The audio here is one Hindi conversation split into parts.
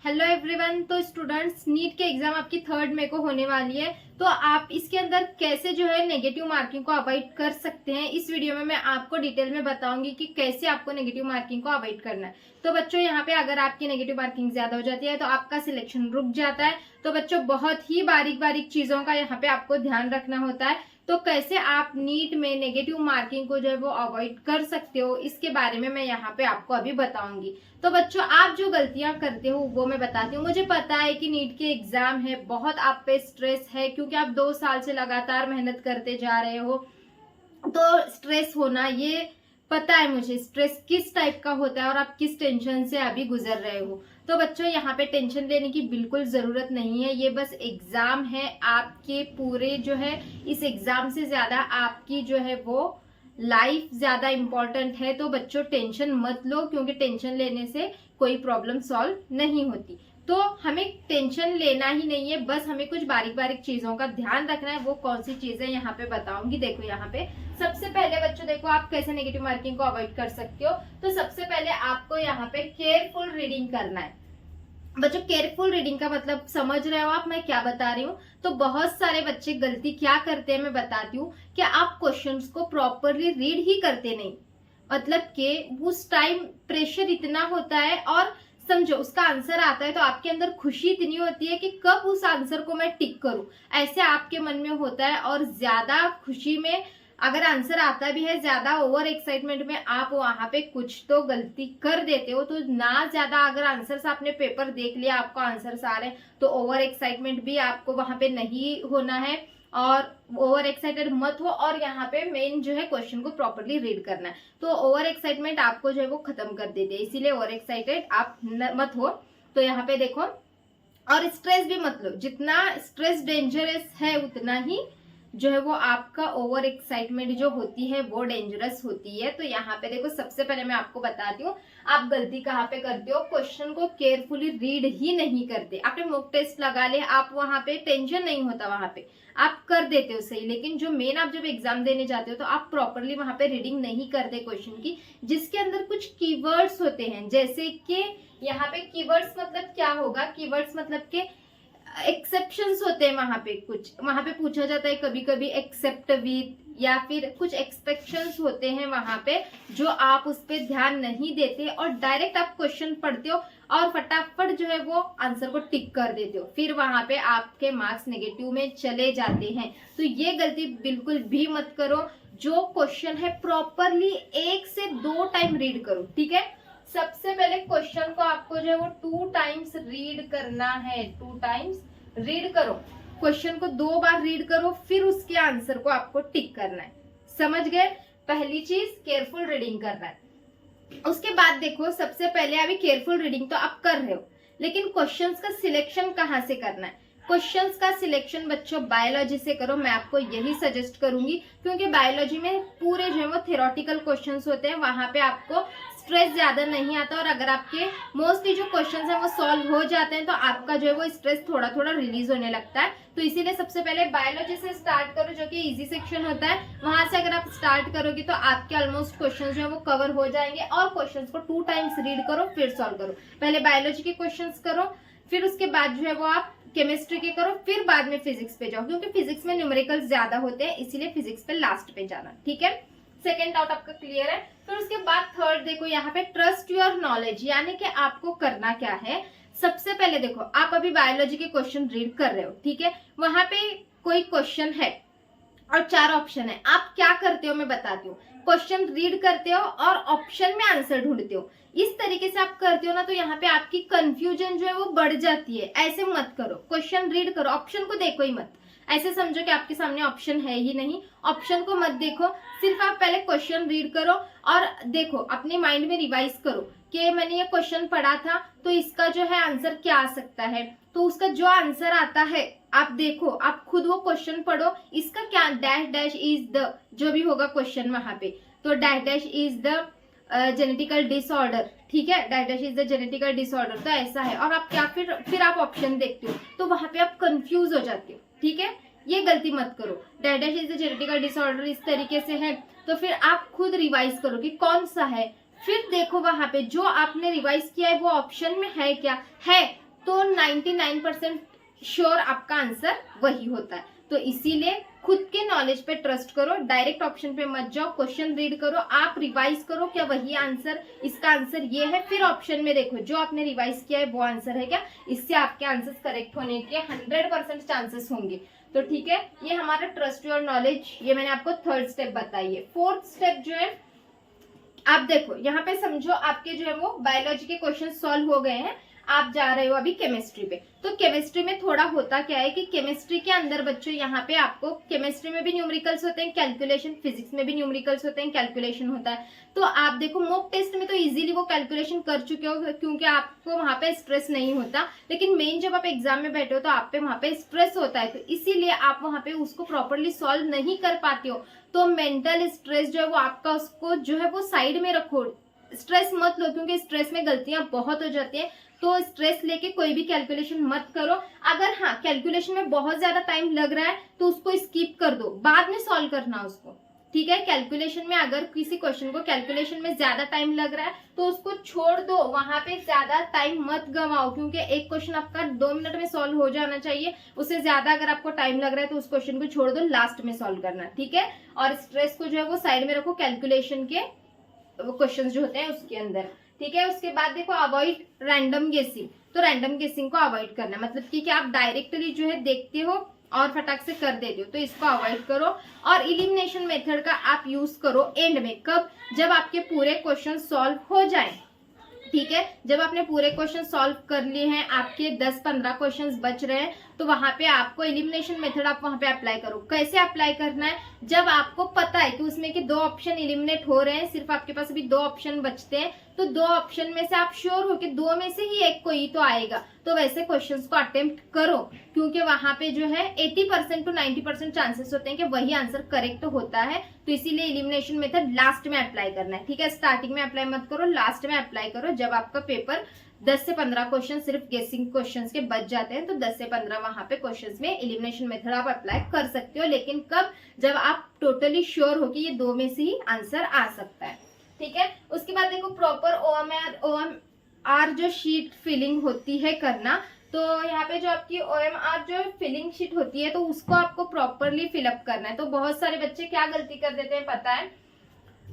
Hello everyone. तो स्टूडेंट्स, नीट के एग्जाम आपकी 3 मई को होने वाली है, तो आप इसके अंदर कैसे जो है नेगेटिव मार्किंग को अवॉइड कर सकते हैं, इस वीडियो में मैं आपको डिटेल में बताऊंगी कि कैसे आपको नेगेटिव मार्किंग को अवॉइड करना है। तो बच्चों, यहाँ पे अगर आपकी नेगेटिव मार्किंग ज्यादा हो जाती है तो आपका सिलेक्शन रुक जाता है। तो बच्चों, बहुत ही बारीक बारीक चीजों का यहाँ पे आपको ध्यान रखना होता है। तो कैसे आप नीट में नेगेटिव मार्किंग को जो है वो अवॉइड कर सकते हो, इसके बारे में मैं यहाँ पे आपको अभी बताऊंगी। तो बच्चों, आप जो गलतियां करते हो वो मैं बताती हूँ। मुझे पता है कि नीट के एग्जाम है, बहुत आप पे स्ट्रेस है क्योंकि आप 2 साल से लगातार मेहनत करते जा रहे हो। तो स्ट्रेस होना, ये पता है मुझे स्ट्रेस किस टाइप का होता है और आप किस टेंशन से अभी गुजर रहे हो। तो बच्चों, यहाँ पे टेंशन लेने की बिल्कुल जरूरत नहीं है। ये बस एग्जाम है आपके पूरे जो है, इस एग्जाम से ज्यादा आपकी जो है वो लाइफ ज्यादा इंपॉर्टेंट है। तो बच्चों, टेंशन मत लो, क्योंकि टेंशन लेने से कोई प्रॉब्लम सॉल्व नहीं होती। तो हमें टेंशन लेना ही नहीं है, बस हमें कुछ बारीक बारीक चीजों का ध्यान रखना है। वो कौन सी चीजें यहाँ पे बताऊंगी। देखो, यहाँ पे सबसे पहले बच्चों देखो, आप कैसे नेगेटिव मार्किंग को अवॉइड कर सकते हो। तो सबसे पहले आपको यहाँ पे केयरफुल रीडिंग करना है। बच्चों, केयरफुल रीडिंग का मतलब समझ रहे हो आप मैं क्या बता रही हूँ। तो बहुत सारे बच्चे गलती क्या करते हैं मैं बताती हूँ कि आप क्वेश्चंस को प्रॉपरली रीड ही करते नहीं। मतलब कि उस टाइम प्रेशर इतना होता है, और समझो उसका आंसर आता है तो आपके अंदर खुशी इतनी होती है कि कब उस आंसर को मैं टिक करूं, ऐसे आपके मन में होता है। और ज्यादा खुशी में अगर आंसर आता भी है, ज्यादा ओवर एक्साइटमेंट में आप वहां पे कुछ तो गलती कर देते हो। तो ना ज्यादा, अगर आंसर आपने पेपर देख लिया, आपको आंसर आ रहे हैं, तो ओवर एक्साइटमेंट भी आपको वहां पे नहीं होना है और ओवर एक्साइटेड मत हो। और यहाँ पे मेन जो है क्वेश्चन को प्रॉपरली रीड करना है। तो ओवर एक्साइटमेंट आपको जो है वो खत्म कर देते हैं, इसीलिए ओवर एक्साइटेड आप मत हो। तो यहाँ पे देखो, और स्ट्रेस भी मत लो। जितना स्ट्रेस डेंजरस है उतना ही जो है वो आपका ओवर एक्साइटमेंट जो होती है वो डेंजरस होती है। तो यहाँ पे देखो, सबसे पहले मैं आपको बताती हूँ आप गलती कहाँ पे करते हो। क्वेश्चन को केयरफुली रीड ही नहीं करते। आपने मॉक टेस्ट लगा ले, आप वहां पे टेंशन नहीं होता, वहां पे आप कर देते हो सही, लेकिन जो मेन आप जब एग्जाम देने जाते हो तो आप प्रॉपरली वहां पे रीडिंग नहीं करते क्वेश्चन की, जिसके अंदर कुछ कीवर्ड्स होते हैं। जैसे कि यहाँ पे कीवर्ड्स मतलब क्या होगा, कीवर्ड्स मतलब के एक्सेप्शंस होते हैं। वहां पे कुछ वहां पे पूछा जाता है कभी कभी एक्सेप्ट विथ, या फिर कुछ एक्सपेक्शंस होते हैं वहां पे, जो आप उस पर ध्यान नहीं देते और डायरेक्ट आप क्वेश्चन पढ़ते हो और फटाफट जो है वो आंसर को टिक कर देते हो। फिर वहां पे आपके मार्क्स नेगेटिव में चले जाते हैं। तो ये गलती बिल्कुल भी मत करो। जो क्वेश्चन है प्रॉपरली 1 से 2 टाइम रीड करो, ठीक है। सबसे पहले क्वेश्चन को आपको जो है वो 2 टाइम्स रीड करना है। 2 टाइम्स रीड करो, क्वेश्चन को 2 बार रीड करो, फिर उसके आंसर को आपको टिक करना है। समझ गए? पहली चीज केयरफुल रीडिंग करना है। उसके बाद देखो, सबसे पहले अभी केयरफुल रीडिंग तो आप कर रहे हो, लेकिन क्वेश्चंस का सिलेक्शन कहाँ से करना है। क्वेश्चंस का सिलेक्शन बच्चों बायोलॉजी से करो, मैं आपको यही सजेस्ट करूंगी, क्योंकि बायोलॉजी में पूरे जो है वो थ्योरेटिकल क्वेश्चंस होते हैं। वहां पे आपको स्ट्रेस ज्यादा नहीं आता, और अगर आपके मोस्टली जो क्वेश्चंस हैं वो सॉल्व हो जाते हैं तो आपका जो है वो स्ट्रेस थोड़ा थोड़ा रिलीज होने लगता है। तो इसीलिए सबसे पहले बायोलॉजी से स्टार्ट करो, जो कि इजी सेक्शन होता है। वहां से अगर आप स्टार्ट करोगे तो आपके ऑलमोस्ट क्वेश्चन जो है वो कवर हो जाएंगे। और क्वेश्चन को 2 टाइम्स रीड करो, फिर सॉल्व करो। पहले बायोलॉजी के क्वेश्चन करो, फिर उसके बाद जो है वो आप केमिस्ट्री के करो, फिर बाद में फिजिक्स पे जाओ, क्योंकि फिजिक्स में न्यूमेरिकल ज्यादा होते हैं, इसीलिए फिजिक्स पे लास्ट पे जाना, ठीक है। सेकेंड डाउट आपका क्लियर है। फिर उसके बाद थर्ड देखो, यहाँ पे ट्रस्ट योर नॉलेज, यानी कि आपको करना क्या है। सबसे पहले देखो, आप अभी बायोलॉजी के क्वेश्चन रीड कर रहे हो, ठीक है। वहां पे कोई क्वेश्चन है और 4 ऑप्शन है। आप क्या करते हो मैं बताती हूँ। क्वेश्चन रीड करते हो और ऑप्शन में आंसर ढूंढते हो। इस तरीके से आप करते हो ना, तो यहाँ पे आपकी कंफ्यूजन जो है वो बढ़ जाती है। ऐसे मत करो, क्वेश्चन रीड करो, ऑप्शन को देखो ही मत। ऐसे समझो कि आपके सामने ऑप्शन है ही नहीं, ऑप्शन को मत देखो, सिर्फ आप पहले क्वेश्चन रीड करो और देखो, अपने माइंड में रिवाइज करो कि मैंने ये क्वेश्चन पढ़ा था तो इसका जो है आंसर क्या आ सकता है। तो उसका जो आंसर आता है आप देखो, आप खुद वो क्वेश्चन पढ़ो, इसका क्या डैश डैश इज द, जो भी होगा क्वेश्चन वहां पे, तो dash dash is the genetical disorder, ठीक है। Dash dash is the genetical disorder, तो ऐसा है। और आप क्या, फिर आप ऑप्शन देखते हो, तो वहां पे आप कंफ्यूज हो जाते हो, ठीक है। ये गलती मत करो। Dash dash is the genetical disorder इस तरीके से है, तो फिर आप खुद रिवाइज करो कि कौन सा है। फिर देखो वहां पे जो आपने रिवाइज किया है वो ऑप्शन में है क्या है, तो 99% श्योर आपका आंसर वही होता है। तो इसीलिए खुद के नॉलेज पे ट्रस्ट करो, डायरेक्ट ऑप्शन पे मत जाओ, क्वेश्चन रीड करो, आप रिवाइज करो क्या वही आंसर, इसका आंसर ये है, फिर ऑप्शन में देखो जो आपने रिवाइज किया है वो आंसर है क्या, इससे आपके आंसर्स करेक्ट होने के 100% चांसेस होंगे। तो ठीक है, ये हमारा ट्रस्ट योर नॉलेज, ये मैंने आपको थर्ड स्टेप बताई है। फोर्थ स्टेप जो है, आप देखो यहाँ पे समझो आपके जो है वो बायोलॉजी के क्वेश्चन सॉल्व हो गए हैं, आप जा रहे हो अभी केमिस्ट्री पे। तो केमिस्ट्री में थोड़ा होता क्या है कि केमिस्ट्री के अंदर बच्चों यहाँ पे आपको केमिस्ट्री में भी न्यूमेरिकल्स होते हैं, कैलकुलेशन, फिजिक्स में भी न्यूमेरिकल्स होते हैं, कैलकुलेशन होता है। तो आप देखो मॉक टेस्ट में तो इजीली वो कैलकुलेशन कर चुके हो क्योंकि आपको वहां पे स्ट्रेस नहीं होता, लेकिन मेन जब आप एग्जाम में बैठे हो तो आप पे वहां पे स्ट्रेस होता है, तो इसीलिए आप वहां पे उसको प्रॉपरली सॉल्व नहीं कर पाते हो। तो मेंटल स्ट्रेस जो है वो आपका, उसको जो है वो साइड में रखो, स्ट्रेस मत लो क्योंकि स्ट्रेस में गलतियां बहुत हो जाती है। तो स्ट्रेस लेके कोई भी कैलकुलेशन मत करो। अगर हाँ कैलकुलेशन में बहुत ज्यादा टाइम लग रहा है तो उसको स्किप कर दो, बाद में सॉल्व करना उसको, ठीक है। कैलकुलेशन में अगर किसी क्वेश्चन को कैलकुलेशन में ज्यादा टाइम लग रहा है तो उसको छोड़ दो, वहां पे ज्यादा टाइम मत गवाओ क्योंकि एक क्वेश्चन आपका 2 मिनट में सॉल्व हो जाना चाहिए, उससे ज्यादा अगर आपको टाइम लग रहा है तो उस क्वेश्चन को छोड़ दो, लास्ट में सॉल्व करना, ठीक है। और स्ट्रेस को जो है वो साइड में रखो कैलकुलेशन के क्वेश्चन जो होते हैं उसके अंदर, ठीक है। उसके बाद देखो अवॉइड रैंडम गेसिंग, तो रैंडम गेसिंग को अवॉइड करना, मतलब कि आप डायरेक्टली जो है देखते हो और फटाक से कर देते हो, तो इसको अवॉइड करो। और इलिमिनेशन मेथड का आप यूज करो एंड में, कब, जब आपके पूरे क्वेश्चन सॉल्व हो जाए, ठीक है। जब आपने पूरे क्वेश्चन सॉल्व कर लिए हैं, आपके 10-15 क्वेश्चंस बच रहे हैं, तो वहां पे आपको एलिमिनेशन मेथड आप वहां पे अप्लाई करो। कैसे अप्लाई करना है, जब आपको पता है कि उसमें के 2 ऑप्शन एलिमिनेट हो रहे हैं, सिर्फ आपके पास अभी 2 ऑप्शन बचते हैं, तो 2 ऑप्शन में से आप श्योर हो कि 2 में से ही एक कोई तो आएगा, तो वैसे क्वेश्चंस को अटेम्प्ट करो क्योंकि वहां पे जो है 80% to 90% चांसेस होते हैं कि वही आंसर करेक्ट होता है। तो इसीलिए एलिमिनेशन मेथड लास्ट में अप्लाई करना है, ठीक है। स्टार्टिंग में अप्लाई मत करो, लास्ट में अप्लाई करो। जब आपका पेपर 10 से 15 क्वेश्चन सिर्फ गेसिंग क्वेश्चंस के बच जाते हैं, तो 10 से 15 वहां पे क्वेश्चंस में एलिमिनेशन मेथड आप अप्लाई कर सकते हो, लेकिन कब, जब आप टोटली श्योर हो कि ये 2 में से ही आंसर आ सकता है, ठीक है। उसके बाद देखो प्रॉपर OMR जो शीट फिलिंग होती है करना, तो यहाँ पे जो आपकी OMR जो फिलिंग शीट होती है तो उसको आपको प्रॉपरली फिलअप करना है। तो बहुत सारे बच्चे क्या गलती कर देते हैं पता है,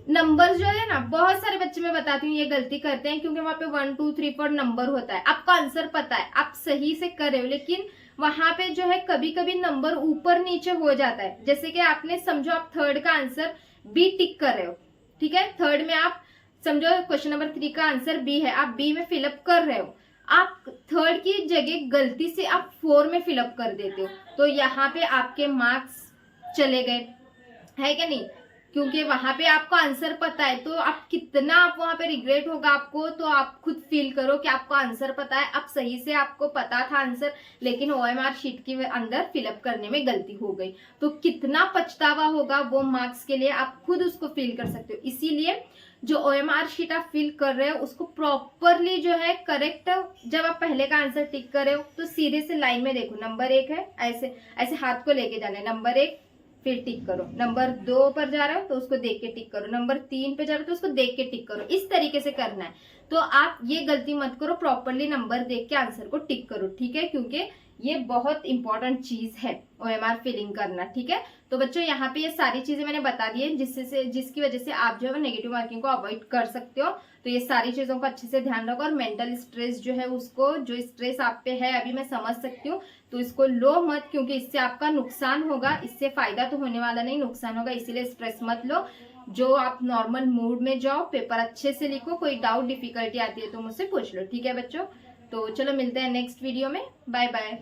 नंबर जो है ना, बहुत सारे बच्चे मैं बताती हूँ ये गलती करते हैं क्योंकि वहां पे 1 2 3 4 नंबर होता है, आपका आंसर पता है, आप सही से कर रहे हो, लेकिन वहां पे जो है कभी कभी नंबर ऊपर नीचे हो जाता है। जैसे कि आपने समझो आप थर्ड का आंसर बी टिक कर रहे हो, ठीक है, थर्ड में आप समझो क्वेश्चन नंबर 3 का आंसर बी है, आप बी में फिलअप कर रहे हो, आप थर्ड की जगह गलती से आप 4 में फिलअप कर देते हो, तो यहाँ पे आपके मार्क्स चले गए, है क्या नहीं, क्योंकि वहां पे आपको आंसर पता है। तो आप कितना, आप वहां पे रिग्रेट होगा आपको, तो आप खुद फील करो कि आपको आंसर पता है, आप सही से आपको पता था आंसर, लेकिन OMR शीट के अंदर फिलअप करने में गलती हो गई, तो कितना पछतावा होगा वो मार्क्स के लिए, आप खुद उसको फील कर सकते हो। इसीलिए जो OMR शीट आप फिल कर रहे हो उसको प्रॉपरली जो है करेक्ट, जब आप पहले का आंसर टिक कर रहे हो तो सीधे से लाइन में देखो, नंबर 1 है, ऐसे ऐसे हाथ को लेके जाना है, नंबर 1 फिर टिक करो, नंबर 2 पर जा रहे हो तो उसको देख के टिक करो, नंबर 3 पे जा रहे हो तो उसको देख के टिक करो, इस तरीके से करना है। तो आप ये गलती मत करो, प्रॉपरली नंबर देख के आंसर को टिक करो, ठीक है, क्योंकि ये बहुत इंपॉर्टेंट चीज है OMR फिलिंग करना, ठीक है। तो बच्चों यहाँ पे ये सारी चीजें मैंने बता दी है जिसकी वजह से आप जो है नेगेटिव मार्किंग को अवॉइड कर सकते हो। तो ये सारी चीजों को अच्छे से ध्यान रखो, और मेंटल स्ट्रेस जो है उसको, जो स्ट्रेस आप पे है अभी मैं समझ सकती हूँ, तो इसको लो मत, क्योंकि इससे आपका नुकसान होगा, इससे फायदा तो होने वाला नहीं, नुकसान होगा, इसीलिए स्ट्रेस मत लो। जो आप नॉर्मल मूड में जाओ, पेपर अच्छे से लिखो, कोई डाउट डिफिकल्टी आती है तो मुझसे पूछ लो, ठीक है बच्चों। तो चलो मिलते हैं नेक्स्ट वीडियो में, बाय बाय।